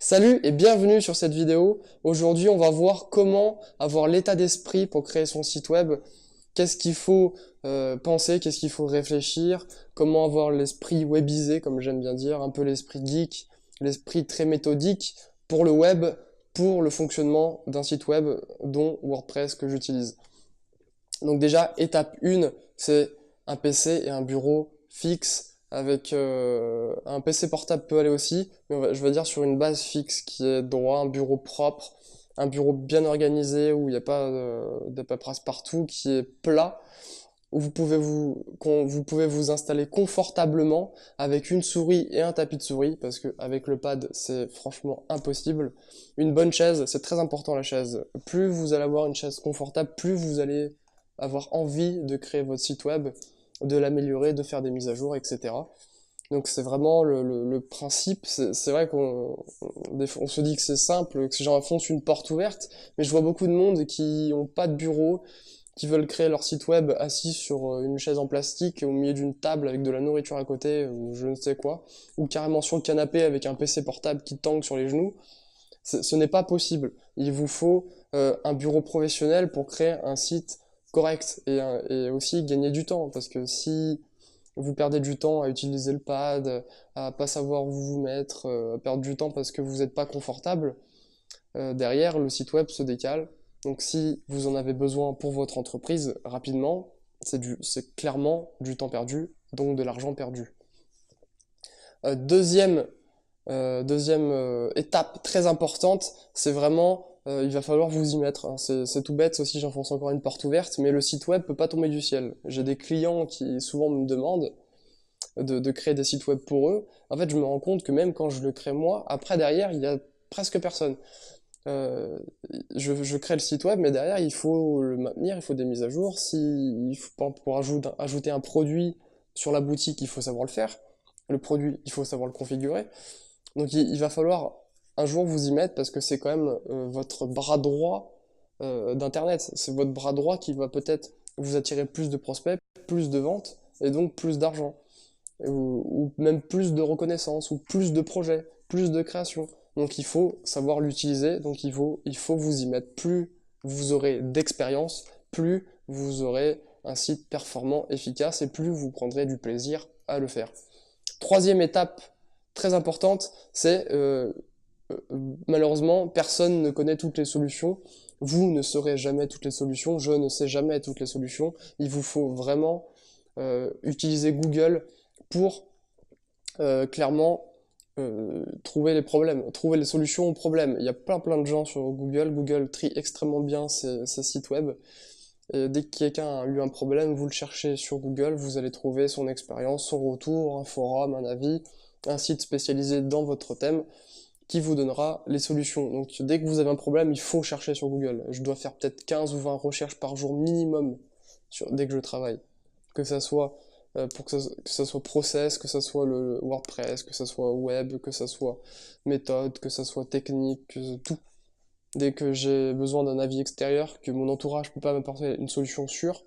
Salut et bienvenue sur cette vidéo. Aujourd'hui, on va voir comment avoir l'état d'esprit pour créer son site web. Qu'est-ce qu'il faut penser, qu'est-ce qu'il faut réfléchir, comment avoir l'esprit webisé, comme j'aime bien dire, un peu l'esprit geek, l'esprit très méthodique pour le web, pour le fonctionnement d'un site web, dont WordPress que j'utilise. Donc déjà, étape 1, c'est un PC et un bureau fixe avec un PC portable peut aller aussi, mais je vais dire sur une base fixe qui est droit, un bureau propre, un bureau bien organisé où il n'y a pas de paperasse partout, qui est plat, où vous pouvez vous installer confortablement avec une souris et un tapis de souris, parce que avec le pad c'est franchement impossible. Une bonne chaise, c'est très important la chaise. Plus vous allez avoir une chaise confortable, plus vous allez avoir envie de créer votre site web, de l'améliorer, de faire des mises à jour, etc. Donc c'est vraiment le principe. C'est vrai on se dit que c'est simple, que j'enfonce une porte ouverte, mais je vois beaucoup de monde qui n'ont pas de bureau, qui veulent créer leur site web assis sur une chaise en plastique au milieu d'une table avec de la nourriture à côté, ou je ne sais quoi, ou carrément sur le canapé avec un PC portable qui tangue sur les genoux. Ce n'est pas possible. Il vous faut un bureau professionnel pour créer un site correct et aussi gagner du temps, parce que si vous perdez du temps à utiliser le pad, à pas savoir où vous mettre, à perdre du temps parce que vous n'êtes pas confortable, derrière le site web se décale. Donc si vous en avez besoin pour votre entreprise rapidement, c'est clairement du temps perdu, donc de l'argent perdu. Deuxième étape très importante, c'est vraiment, il va falloir vous y mettre, hein. C'est tout bête, aussi j'enfonce encore une porte ouverte, mais le site web peut pas tomber du ciel. J'ai des clients qui souvent me demandent de créer des sites web pour eux. En fait, je me rends compte que même quand je le crée moi, après derrière, il y a presque personne. Euh, je crée le site web, mais derrière, il faut le maintenir, il faut des mises à jour. Si, il faut, pour ajouter un produit sur la boutique, il faut savoir le faire. Le produit, il faut savoir le configurer. Donc il va falloir un jour vous y mettre parce que c'est quand même votre bras droit d'Internet. C'est votre bras droit qui va peut-être vous attirer plus de prospects, plus de ventes et donc plus d'argent. Ou même plus de reconnaissance, ou plus de projets, plus de création. Donc il faut savoir l'utiliser, donc il faut vous y mettre. Plus vous aurez d'expérience, plus vous aurez un site performant, efficace, et plus vous prendrez du plaisir à le faire. Troisième étape très importante, c'est malheureusement, personne ne connaît toutes les solutions. Vous ne saurez jamais toutes les solutions. Je ne sais jamais toutes les solutions. Il vous faut vraiment utiliser Google pour clairement trouver les problèmes, trouver les solutions aux problèmes. Il y a plein de gens sur Google. Google trie extrêmement bien ses sites web. Et dès que quelqu'un a eu un problème, vous le cherchez sur Google, vous allez trouver son expérience, son retour, un forum, un avis, un site spécialisé dans votre thème qui vous donnera les solutions. Donc dès que vous avez un problème, il faut chercher sur Google. Je dois faire peut-être 15 ou 20 recherches par jour minimum dès que je travaille. Que ça soit que ça soit process, que ça soit le WordPress, que ça soit web, que ça soit méthode, que ça soit technique, tout. Dès que j'ai besoin d'un avis extérieur, que mon entourage peut pas m'apporter une solution sûre,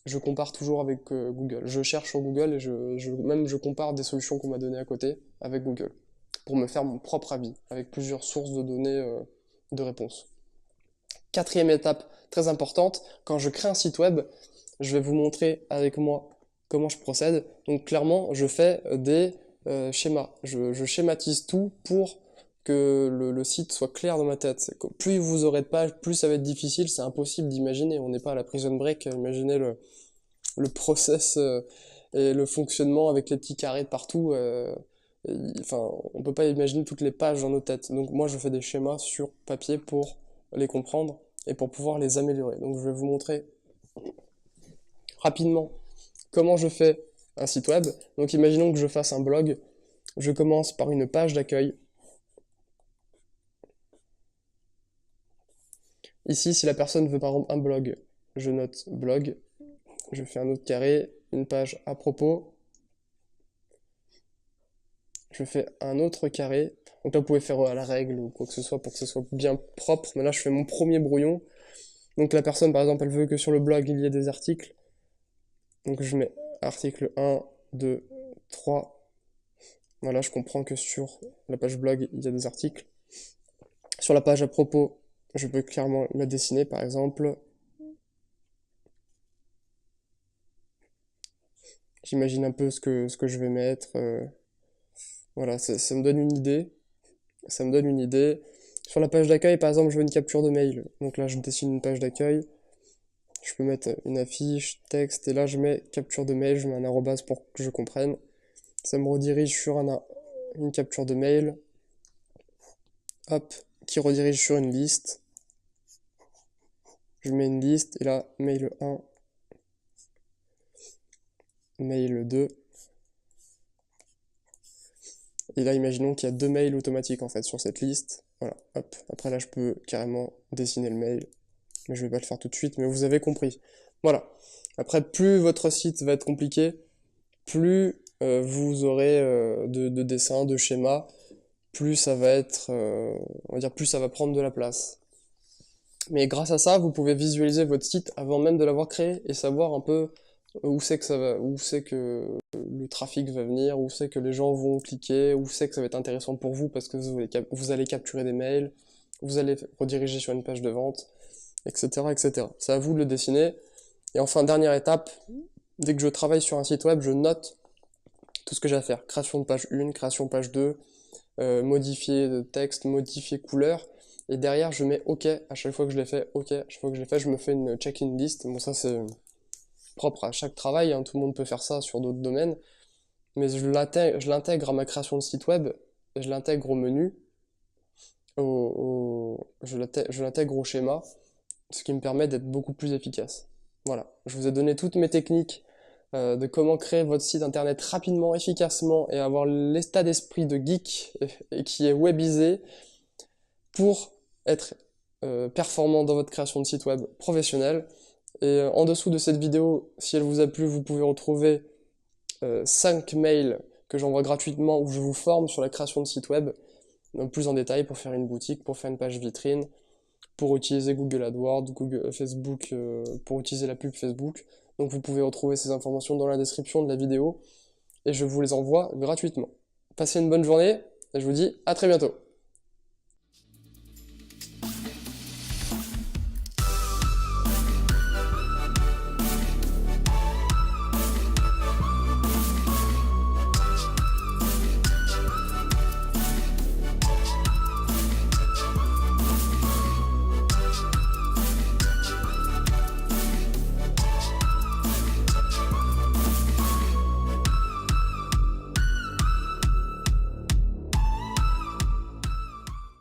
je compare toujours avec Google. Je cherche sur Google et même je compare des solutions qu'on m'a données à côté avec Google pour me faire mon propre avis avec plusieurs sources de données de réponses. Quatrième étape très importante, quand je crée un site web, je vais vous montrer avec moi comment je procède. Donc clairement, je fais des schémas. Je schématise tout pour que le site soit clair dans ma tête. Plus vous aurez de pages, plus ça va être difficile, c'est impossible d'imaginer. On n'est pas à la Prison Break, imaginez le process et le fonctionnement avec les petits carrés de partout. Enfin, on peut pas imaginer toutes les pages dans nos têtes. Donc moi, je fais des schémas sur papier pour les comprendre et pour pouvoir les améliorer. Donc je vais vous montrer rapidement comment je fais un site web. Donc imaginons que je fasse un blog. Je commence par une page d'accueil. Ici, si la personne veut par exemple un blog, je note blog. Je fais un autre carré, une page à propos. Je fais un autre carré. Donc là, vous pouvez faire à la règle ou quoi que ce soit pour que ce soit bien propre. Mais là, je fais mon premier brouillon. Donc la personne, par exemple, elle veut que sur le blog, il y ait des articles. Donc je mets article 1, 2, 3. Voilà, je comprends que sur la page blog, il y a des articles. Sur la page à propos, je peux clairement la dessiner par exemple. J'imagine un peu ce que je vais mettre. Voilà, ça me donne une idée. Ça me donne une idée. Sur la page d'accueil, par exemple, je veux une capture de mail. Donc là, je dessine une page d'accueil. Je peux mettre une affiche, texte, et là, je mets capture de mail. Je mets un arrobas pour que je comprenne. Ça me redirige sur une capture de mail. Hop, qui redirige sur une liste. Je mets une liste, et là, mail 1, mail 2. Et là, imaginons qu'il y a 2 mails automatiques en fait sur cette liste. Voilà, hop. Après là, je peux carrément dessiner le mail. Mais je vais pas le faire tout de suite, mais vous avez compris. Voilà. Après, plus votre site va être compliqué, plus vous aurez de dessins, de schémas, plus ça va être, on va dire, plus ça va prendre de la place. Mais grâce à ça, vous pouvez visualiser votre site avant même de l'avoir créé et savoir un peu où c'est que ça va, où c'est que le trafic va venir, où c'est que les gens vont cliquer, où c'est que ça va être intéressant pour vous parce que vous allez capturer des mails, vous allez rediriger sur une page de vente, etc., etc. C'est à vous de le dessiner. Et enfin, dernière étape, dès que je travaille sur un site web, je note tout ce que j'ai à faire. Création de page 1, création de page 2, modifier de texte, modifier couleur. Et derrière, je mets OK à chaque fois que je l'ai fait. OK, à chaque fois que je l'ai fait, je me fais une check-in list. Bon, ça, c'est propre à chaque travail, hein, tout le monde peut faire ça sur d'autres domaines. Mais je l'intègre à ma création de site web, et je l'intègre au menu, je l'intègre au schéma, ce qui me permet d'être beaucoup plus efficace. Voilà, je vous ai donné toutes mes techniques de comment créer votre site internet rapidement, efficacement et avoir l'état d'esprit de geek et qui est webisé pour être performant dans votre création de site web professionnel. Et en dessous de cette vidéo, si elle vous a plu, vous pouvez retrouver 5 mails que j'envoie gratuitement où je vous forme sur la création de site web, donc plus en détail pour faire une boutique, pour faire une page vitrine, pour utiliser Google AdWords, Google, Facebook, pour utiliser la pub Facebook. Donc vous pouvez retrouver ces informations dans la description de la vidéo et je vous les envoie gratuitement. Passez une bonne journée et je vous dis à très bientôt.